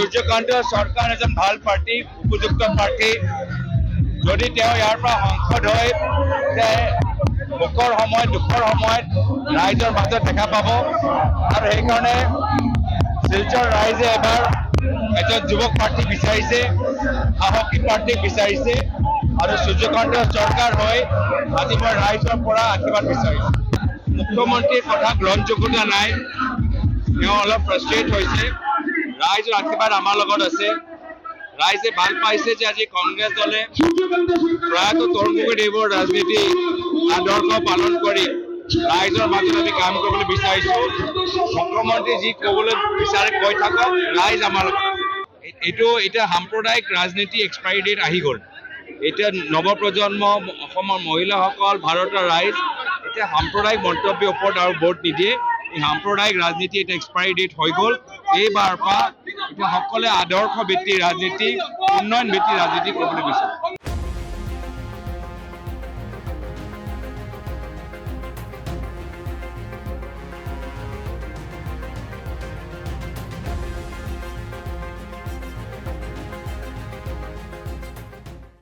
সূৰ্যকান্ত চৰকাৰ এজন ভাল পাৰ্টি, উপযুক্ত পাৰ্টি। যদি তেওঁ ইয়াৰ পৰা সংসদ হৈ সুখৰ সময়ত দুখৰ সময়ত ৰাইজৰ মাজত দেখা পাব আৰু সেইকাৰণে শিলচৰ ৰাইজে এবাৰ এজন যুৱক প্ৰাৰ্থী বিচাৰিছে, সাহসী প্ৰাৰ্থী বিচাৰিছে আৰু সূৰ্যকান্ত চৰকাৰ হৈ আজি মই ৰাইজৰ পৰা আশীৰ্বাদ বিচাৰিছোঁ। মুখ্যমন্ত্ৰীৰ কথা গ্ৰহণযোগ্যতা নাই, তেওঁ অলপ ফ্ৰাষ্ট্ৰেট হৈছে। ৰাইজৰ আশীৰ্বাদ আমাৰ লগত আছে। ৰাইজে ভাল পাইছে যে আজি কংগ্ৰেছ দলে প্ৰয়াত তৰুণ গগৈদেৱৰ ৰাজনীতি আদৰ্শ পালন কৰি ৰাইজৰ মাজত আমি কাম কৰিবলৈ বিচাৰিছোঁ। মুখ্যমন্ত্ৰী যি ক'বলৈ বিচাৰে কৈ থাকক, ৰাইজ আমাৰ লগত আছে। এইটো এতিয়া সাম্প্ৰদায়িক ৰাজনীতি এক্সপায়াৰী ডেট আহি গ'ল। এতিয়া নৱপ্ৰজন্ম, অসমৰ মহিলাসকল, ভাৰতৰ ৰাইজ এতিয়া সাম্প্ৰদায়িক মন্তব্যৰ ওপৰত আৰু ভোট নিদিয়ে। এই সাম্প্ৰদায়িক ৰাজনীতি এতিয়া এক্সপায়াৰী ডেট হৈ গ'ল। এইবাৰ পৰা এতিয়া সকলোৱে আদৰ্শ ভিত্তিক ৰাজনীতি, উন্নয়ন ভিত্তিক ৰাজনীতি কৰিবলৈ বিচাৰে।